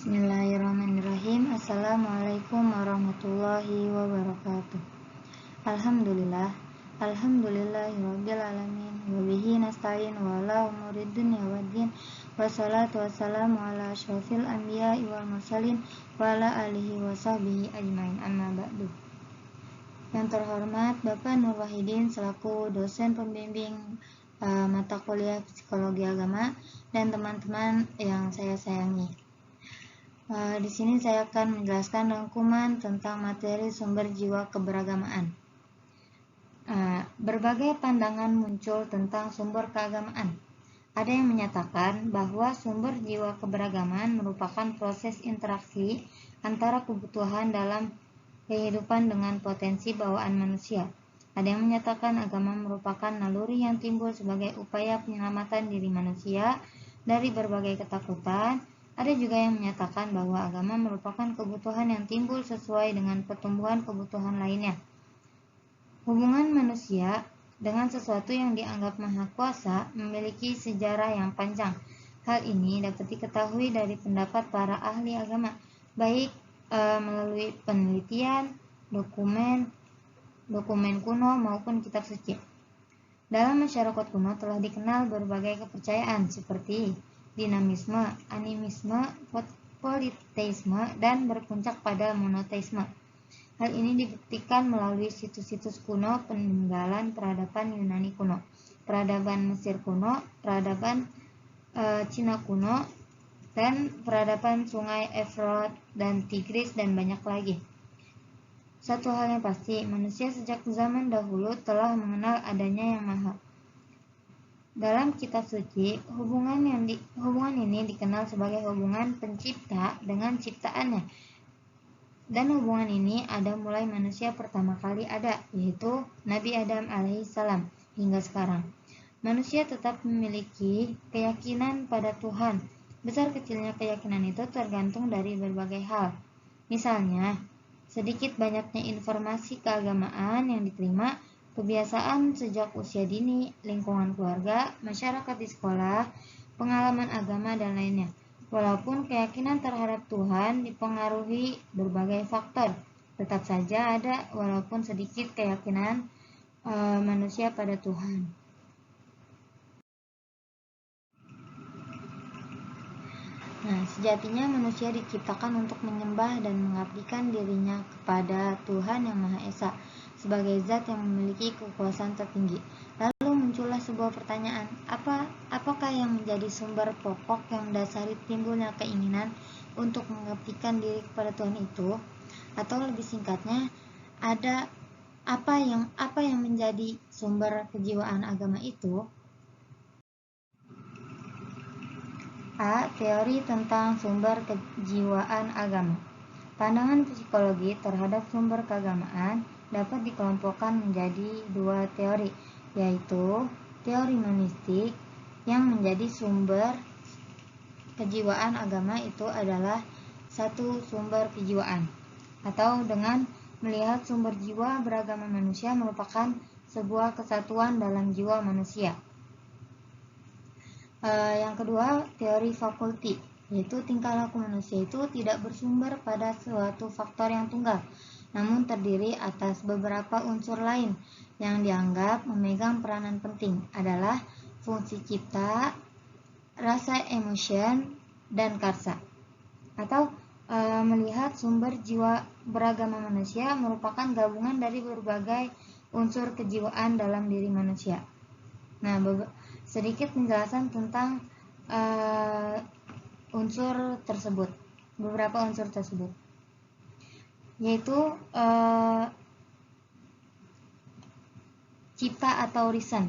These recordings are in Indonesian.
Bismillahirrahmanirrahim. Assalamualaikum warahmatullahi wabarakatuh. Alhamdulillahirabbil alamin. Wa bihi nasta'in wa ala umuri dunya waddin. Wassalatu wassalamu ala asyrofil anbiya'i wal mursalin wa ala alihi wa sahbihi ajmain. Amma ba'du. Yang terhormat Bapak Nur Wahidin selaku dosen pembimbing mata kuliah Psikologi Agama dan teman-teman yang saya sayangi. Di sini saya akan menjelaskan rangkuman tentang materi sumber jiwa keberagamaan. Berbagai pandangan muncul tentang sumber keagamaan. Ada yang menyatakan bahwa sumber jiwa keberagaman merupakan proses interaksi antara kebutuhan dalam kehidupan dengan potensi bawaan manusia. Ada yang menyatakan agama merupakan naluri yang timbul sebagai upaya penyelamatan diri manusia dari berbagai ketakutan. Ada juga yang menyatakan bahwa agama merupakan kebutuhan yang timbul sesuai dengan pertumbuhan kebutuhan lainnya. Hubungan manusia dengan sesuatu yang dianggap maha kuasa memiliki sejarah yang panjang. Hal ini dapat diketahui dari pendapat para ahli agama, baik melalui penelitian, dokumen kuno maupun kitab suci. Dalam masyarakat kuno telah dikenal berbagai kepercayaan seperti dinamisme, animisme, politeisme, dan berpuncak pada monoteisme. Hal ini dibuktikan melalui situs-situs kuno peninggalan peradaban Yunani kuno, peradaban Mesir kuno, peradaban Cina kuno, dan peradaban sungai Efrat dan Tigris, dan banyak lagi. Satu hal yang pasti, manusia sejak zaman dahulu telah mengenal adanya Yang Maha. Dalam kitab suci, hubungan ini dikenal sebagai hubungan pencipta dengan ciptaannya. Dan hubungan ini ada mulai manusia pertama kali ada, yaitu Nabi Adam alaihissalam hingga sekarang. Manusia tetap memiliki keyakinan pada Tuhan. Besar kecilnya keyakinan itu tergantung dari berbagai hal. Misalnya, sedikit banyaknya informasi keagamaan yang diterima, kebiasaan sejak usia dini, lingkungan keluarga, masyarakat di sekolah, pengalaman agama, dan lainnya. Walaupun keyakinan terhadap Tuhan dipengaruhi berbagai faktor, tetap saja ada walaupun sedikit keyakinan manusia pada Tuhan. Sejatinya manusia diciptakan untuk menyembah dan mengabdikan dirinya kepada Tuhan Yang Maha Esa sebagai zat yang memiliki kekuasaan tertinggi. Lalu muncullah sebuah pertanyaan, apakah yang menjadi sumber pokok yang mendasari timbulnya keinginan untuk mengabdikan diri kepada Tuhan itu? Atau lebih singkatnya, apa yang menjadi sumber kejiwaan agama itu? A. Teori tentang sumber kejiwaan agama. Pandangan psikologi terhadap sumber keagamaan dapat dikelompokkan menjadi dua teori, yaitu teori monistik yang menjadi sumber kejiwaan agama itu adalah satu sumber kejiwaan, atau dengan melihat sumber jiwa beragama manusia merupakan sebuah kesatuan dalam jiwa manusia. Yang kedua, teori fakulti, yaitu tingkah laku manusia itu tidak bersumber pada suatu faktor yang tunggal, namun terdiri atas beberapa unsur lain yang dianggap memegang peranan penting, adalah fungsi cipta, rasa emotion, dan karsa. Atau melihat sumber jiwa beragama manusia merupakan gabungan dari berbagai unsur kejiwaan dalam diri manusia. Sedikit penjelasan tentang beberapa unsur tersebut, yaitu cipta atau reason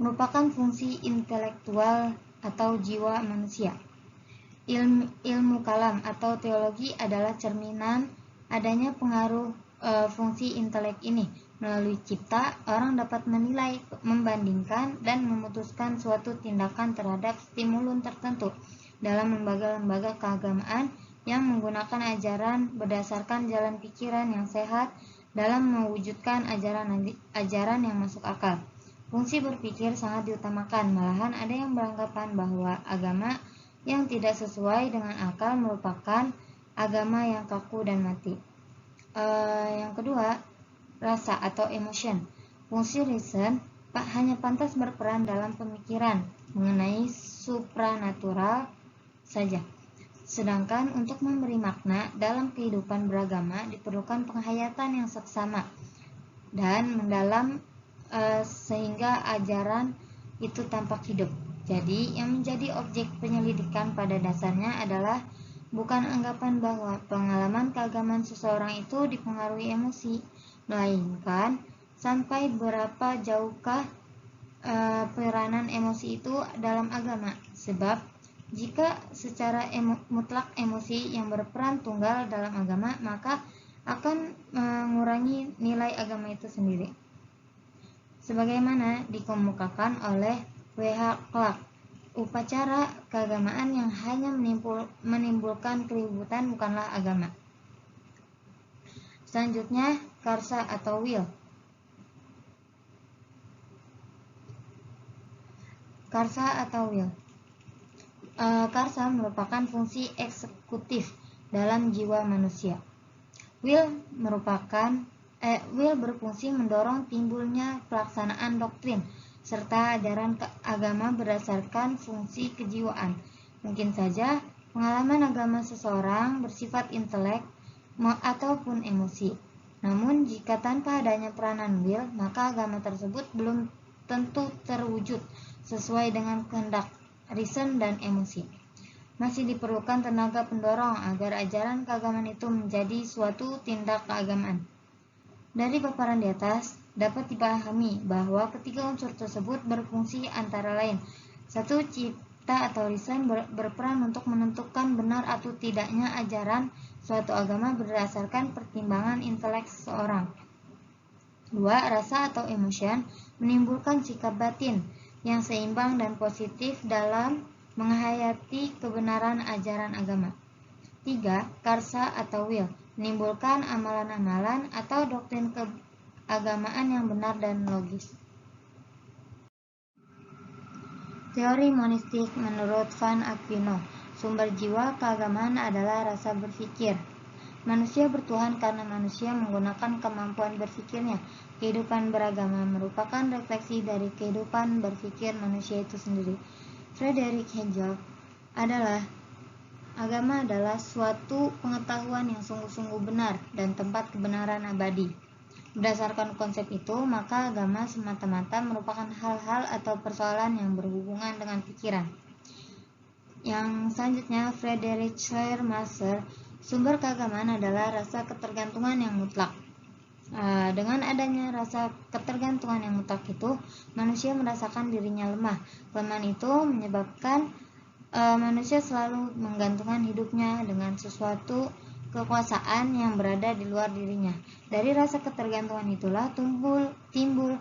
merupakan fungsi intelektual atau jiwa manusia. Ilmu kalam atau teologi adalah cerminan adanya pengaruh fungsi intelek ini. Melalui cipta, orang dapat menilai, membandingkan, dan memutuskan suatu tindakan terhadap stimulus tertentu. Dalam lembaga-lembaga keagamaan yang menggunakan ajaran berdasarkan jalan pikiran yang sehat dalam mewujudkan ajaran yang masuk akal. Fungsi berpikir sangat diutamakan, malahan ada yang beranggapan bahwa agama yang tidak sesuai dengan akal merupakan agama yang kaku dan mati. Yang kedua, rasa atau emotion. Fungsi reason hanya pantas berperan dalam pemikiran mengenai supranatural saja. Sedangkan untuk memberi makna dalam kehidupan beragama diperlukan penghayatan yang seksama dan mendalam sehingga ajaran itu tampak hidup. Jadi, yang menjadi objek penyelidikan pada dasarnya adalah bukan anggapan bahwa pengalaman keagamaan seseorang itu dipengaruhi emosi, melainkan sampai berapa jauhkah peranan emosi itu dalam agama. Sebab jika secara mutlak emosi yang berperan tunggal dalam agama, maka akan mengurangi nilai agama itu sendiri. Sebagaimana dikemukakan oleh W.H. Clarke, upacara keagamaan yang hanya menimbulkan keributan bukanlah agama. Selanjutnya, karsa atau will. Karsa atau will. Karsa merupakan fungsi eksekutif dalam jiwa manusia. Will berfungsi mendorong timbulnya pelaksanaan doktrin serta ajaran agama berdasarkan fungsi kejiwaan. Mungkin saja pengalaman agama seseorang bersifat intelek ataupun emosi. Namun jika tanpa adanya peranan will, maka agama tersebut belum tentu terwujud sesuai dengan kehendak reason dan emosi. Masih diperlukan tenaga pendorong agar ajaran keagamaan itu menjadi suatu tindak keagamaan. Dari paparan di atas, dapat dipahami bahwa ketiga unsur tersebut berfungsi antara lain. Satu, cipta atau reason berperan untuk menentukan benar atau tidaknya ajaran suatu agama berdasarkan pertimbangan intelek seseorang. Dua, rasa atau emotion menimbulkan sikap batin yang seimbang dan positif dalam menghayati kebenaran ajaran agama. Tiga, karsa atau will menimbulkan amalan-amalan atau doktrin keagamaan yang benar dan logis. Teori monistik menurut Van Aquino, sumber jiwa keagamaan adalah rasa berpikir. Manusia bertuhan karena manusia menggunakan kemampuan berpikirnya. Kehidupan beragama merupakan refleksi dari kehidupan berpikir manusia itu sendiri. Friedrich Hegel agama adalah suatu pengetahuan yang sungguh-sungguh benar dan tempat kebenaran abadi. Berdasarkan konsep itu, maka agama semata-mata merupakan hal-hal atau persoalan yang berhubungan dengan pikiran. Yang selanjutnya, Friedrich Schleiermacher, sumber keagamaan adalah rasa ketergantungan yang mutlak. Dengan adanya rasa ketergantungan yang mutlak itu, manusia merasakan dirinya lemah. Kelemahan itu menyebabkan manusia selalu menggantungkan hidupnya dengan sesuatu kekuasaan yang berada di luar dirinya. Dari rasa ketergantungan itulah timbul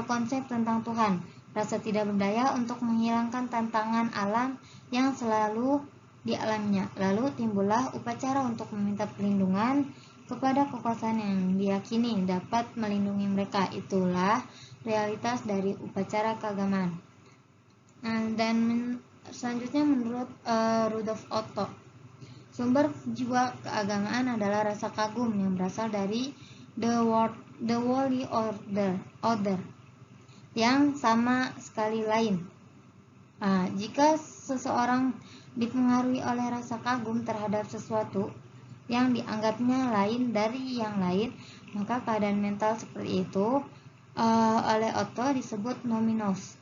konsep tentang Tuhan, rasa tidak berdaya untuk menghilangkan tantangan alam yang selalu dialaminya. Lalu timbullah upacara untuk meminta perlindungan kepada kekuasaan yang diyakini dapat melindungi mereka. Itulah realitas dari upacara keagamaan. Dan selanjutnya menurut Rudolf Otto, sumber jiwa keagamaan adalah rasa kagum yang berasal dari the holy order yang sama sekali lain. Jika seseorang dipengaruhi oleh rasa kagum terhadap sesuatu yang dianggapnya lain dari yang lain, maka keadaan mental seperti itu oleh Otto disebut nominus,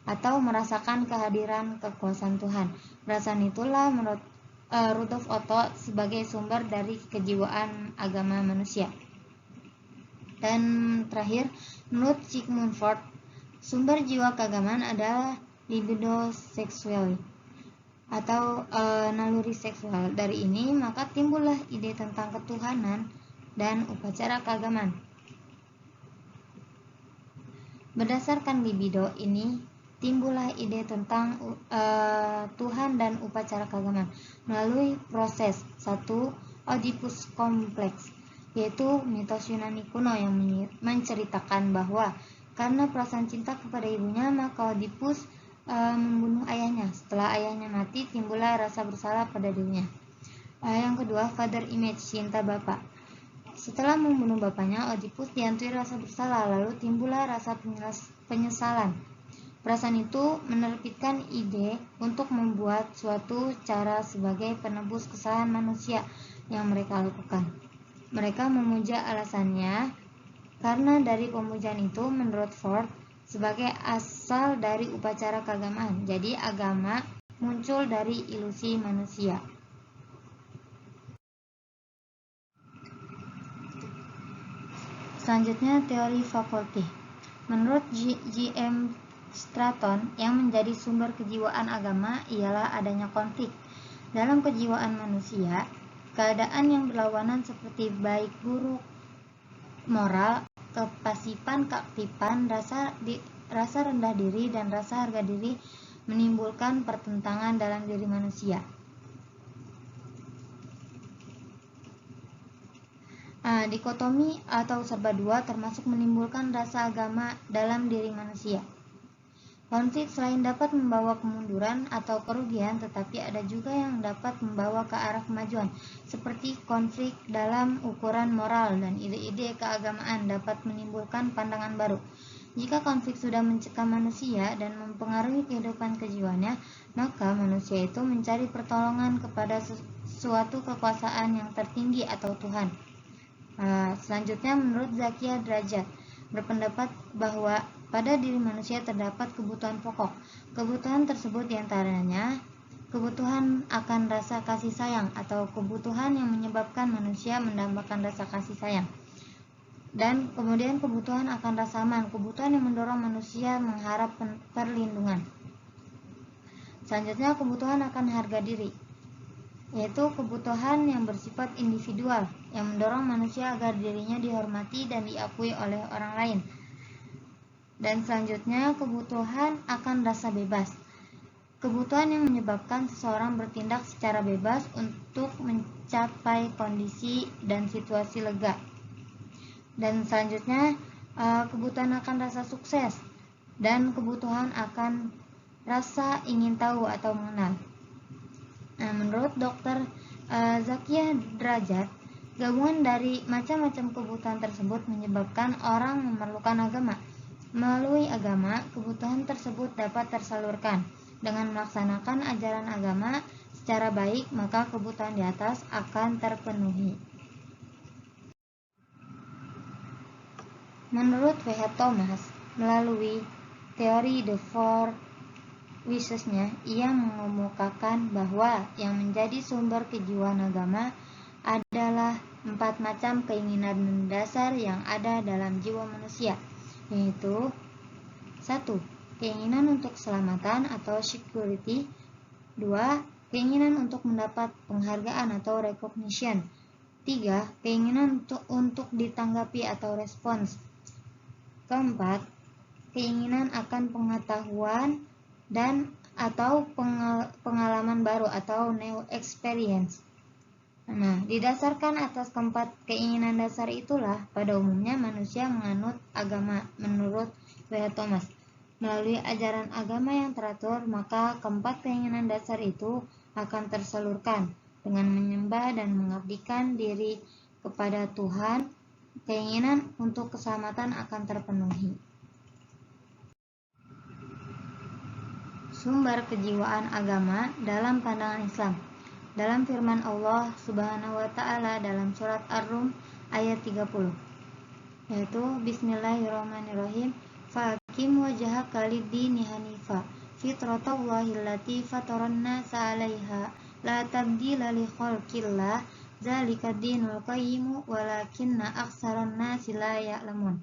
atau merasakan kehadiran kekuasaan Tuhan. Perasaan itulah menurut Rudolf Otto sebagai sumber dari kejiwaan agama manusia. Dan terakhir, menurut Sigmund Freud, sumber jiwa keagamaan adalah libido seksual atau naluri seksual. Dari ini maka timbullah ide tentang ketuhanan dan upacara keagamaan. Berdasarkan libido ini timbullah ide tentang Tuhan dan upacara keagamaan melalui proses satu Oedipus kompleks, yaitu mitos Yunani kuno yang menceritakan bahwa karena perasaan cinta kepada ibunya, maka Oedipus membunuh ayahnya. Setelah ayahnya mati, timbullah rasa bersalah pada dirinya. Yang kedua, father image, cinta bapak. Setelah membunuh bapaknya, Oedipus dihantui rasa bersalah, lalu timbullah rasa penyesalan. Perasaan itu menerbitkan ide untuk membuat suatu cara sebagai penebus kesalahan manusia yang mereka lakukan. Mereka memuja alasannya karena dari pemujaan itu menurut Ford sebagai asal dari upacara keagamaan. Jadi agama muncul dari ilusi manusia. Selanjutnya teori fakulti. Menurut G.M. Stratton, yang menjadi sumber kejiwaan agama ialah adanya konflik dalam kejiwaan manusia, keadaan yang berlawanan seperti baik buruk, moral, kepasifan, keaktifan, rasa rendah diri dan rasa harga diri menimbulkan pertentangan dalam diri manusia. Dikotomi atau serba dua termasuk menimbulkan rasa agama dalam diri manusia. Konflik selain dapat membawa kemunduran atau kerugian, tetapi ada juga yang dapat membawa ke arah kemajuan, seperti konflik dalam ukuran moral dan ide-ide keagamaan dapat menimbulkan pandangan baru. Jika konflik sudah mencekam manusia dan mempengaruhi kehidupan kejiwaannya, maka manusia itu mencari pertolongan kepada suatu kekuasaan yang tertinggi atau Tuhan. Selanjutnya, menurut Zakia Drajat berpendapat bahwa pada diri manusia terdapat kebutuhan pokok. Kebutuhan tersebut diantaranya kebutuhan akan rasa kasih sayang atau kebutuhan yang menyebabkan manusia mendambakan rasa kasih sayang. Dan kemudian kebutuhan akan rasa aman, kebutuhan yang mendorong manusia mengharap perlindungan. Selanjutnya, kebutuhan akan harga diri, yaitu kebutuhan yang bersifat individual yang mendorong manusia agar dirinya dihormati dan diakui oleh orang lain. Dan selanjutnya, kebutuhan akan rasa bebas, kebutuhan yang menyebabkan seseorang bertindak secara bebas untuk mencapai kondisi dan situasi lega. Dan selanjutnya, kebutuhan akan rasa sukses dan kebutuhan akan rasa ingin tahu atau mengenal. Menurut Dr. Zakia Drajat, gabungan dari macam-macam kebutuhan tersebut menyebabkan orang memerlukan agama. Melalui agama, kebutuhan tersebut dapat tersalurkan. Dengan melaksanakan ajaran agama secara baik, maka kebutuhan di atas akan terpenuhi. Menurut W.H. Thomas, melalui teori The Four Wishes-nya, ia mengemukakan bahwa yang menjadi sumber kejiwaan agama adalah 4 macam keinginan mendasar yang ada dalam jiwa manusia, yaitu 1. Keinginan untuk keselamatan atau security. 2. Keinginan untuk mendapat penghargaan atau recognition. 3. Keinginan untuk ditanggapi atau respons. 4. Keinginan akan pengetahuan dan atau pengalaman baru atau new experience. Didasarkan atas keempat keinginan dasar itulah pada umumnya manusia menganut agama. Menurut W.H. Thomas, melalui ajaran agama yang teratur, maka keempat keinginan dasar itu akan tersalurkan. Dengan menyembah dan mengabdikan diri kepada Tuhan, keinginan untuk keselamatan akan terpenuhi. Sumber kejiwaan agama dalam pandangan Islam. Dalam firman Allah Subhanahu wa taala dalam surat Ar-Rum ayat 30, yaitu Bismillahirrahmanirrahim, faqim wajhaka lid-dini hanifa fitratallahi allati fataran nasa 'alaiha la tabdila li khalqillah dzalika dinul qayyim walakinna aktsaran nasi la ya'lamun.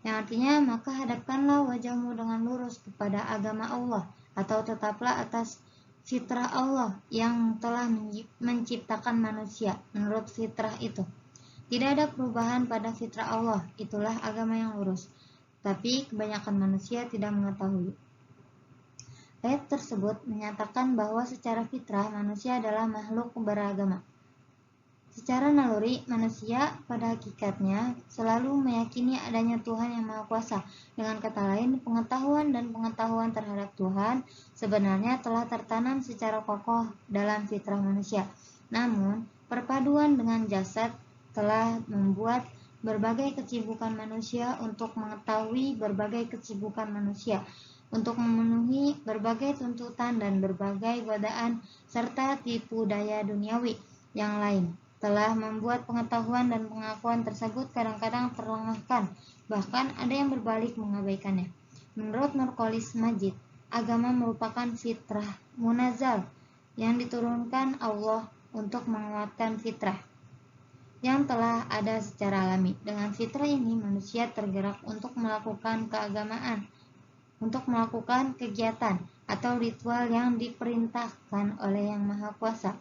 Yang artinya, maka hadapkanlah wajahmu dengan lurus kepada agama Allah, atau tetaplah atas fitrah Allah yang telah menciptakan manusia menurut fitrah itu. Tidak ada perubahan pada fitrah Allah, itulah agama yang lurus. Tapi kebanyakan manusia tidak mengetahui. Ayat tersebut menyatakan bahwa secara fitrah manusia adalah makhluk beragama. Secara naluri, manusia pada hakikatnya selalu meyakini adanya Tuhan yang Maha Kuasa. Dengan kata lain, pengetahuan dan pengetahuan terhadap Tuhan sebenarnya telah tertanam secara kokoh dalam fitrah manusia. Namun, perpaduan dengan jasad telah membuat berbagai kesibukan manusia untuk mengetahui berbagai kesibukan manusia, untuk memenuhi berbagai tuntutan dan berbagai godaan serta tipu daya duniawi yang lain telah membuat pengetahuan dan pengakuan tersebut kadang-kadang terlengahkan, bahkan ada yang berbalik mengabaikannya. Menurut Nurcholish Madjid, agama merupakan fitrah munazal yang diturunkan Allah untuk menguatkan fitrah yang telah ada secara alami. Dengan fitrah ini, manusia tergerak untuk melakukan keagamaan, untuk melakukan kegiatan atau ritual yang diperintahkan oleh Yang Maha Kuasa,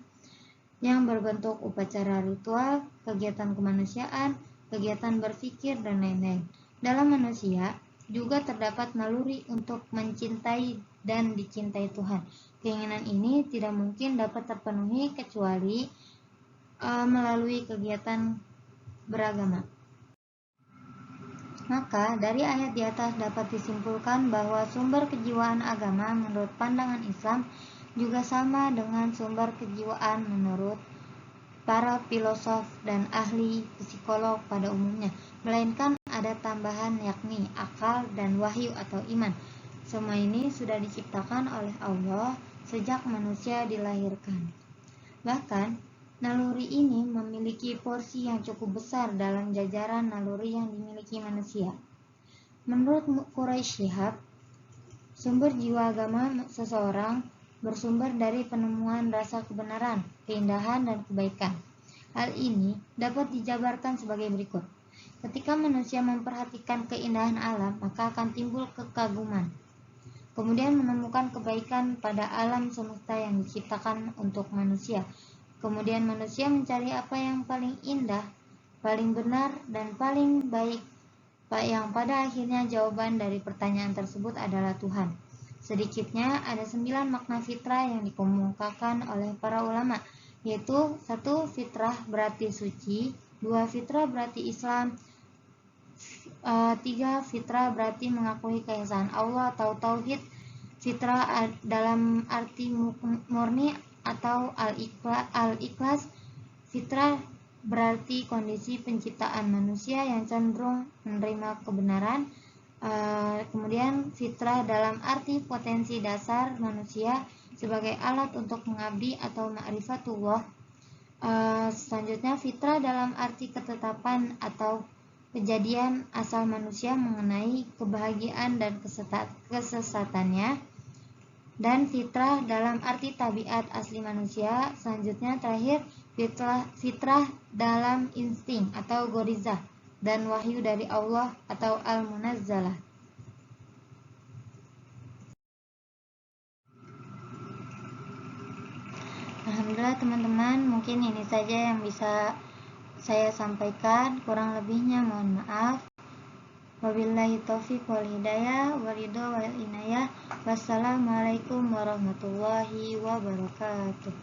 yang berbentuk upacara ritual, kegiatan kemanusiaan, kegiatan berpikir, dan lain-lain. Dalam manusia juga terdapat naluri untuk mencintai dan dicintai Tuhan. Keinginan ini tidak mungkin dapat terpenuhi kecuali melalui kegiatan beragama. Maka dari ayat di atas dapat disimpulkan bahwa sumber kejiwaan agama menurut pandangan Islam juga sama dengan sumber kejiwaan menurut para filosof dan ahli psikolog pada umumnya, melainkan ada tambahan yakni akal dan wahyu atau iman. Semua ini sudah diciptakan oleh Allah sejak manusia dilahirkan. Bahkan, naluri ini memiliki porsi yang cukup besar dalam jajaran naluri yang dimiliki manusia. Menurut Quraisy Shihab, sumber jiwa agama seseorang bersumber dari penemuan rasa kebenaran, keindahan, dan kebaikan. Hal ini dapat dijabarkan sebagai berikut. Ketika manusia memperhatikan keindahan alam, maka akan timbul kekaguman. Kemudian menemukan kebaikan pada alam semesta yang diciptakan untuk manusia. Kemudian manusia mencari apa yang paling indah, paling benar, dan paling baik, yang pada akhirnya jawaban dari pertanyaan tersebut adalah Tuhan. Sedikitnya ada 9 makna fitrah yang dikemukakan oleh para ulama, yaitu 1. Fitrah berarti suci, 2. Fitrah berarti Islam, 3. Fitrah berarti mengakui keesaan Allah atau tauhid, fitrah dalam arti murni atau al-ikhlas, fitrah berarti kondisi penciptaan manusia yang cenderung menerima kebenaran. Kemudian fitrah dalam arti potensi dasar manusia sebagai alat untuk mengabdi atau ma'rifatullah. Selanjutnya fitrah dalam arti ketetapan atau kejadian asal manusia mengenai kebahagiaan dan kesesatannya. Dan fitrah dalam arti tabiat asli manusia. Selanjutnya terakhir fitrah dalam insting atau gorizah dan wahyu dari Allah atau al-munazzalah. Alhamdulillah teman-teman, mungkin ini saja yang bisa saya sampaikan. Kurang lebihnya mohon maaf. Wabillahi taufiq wal hidayah waridho wal inayah. Wassalamualaikum warahmatullahi wabarakatuh.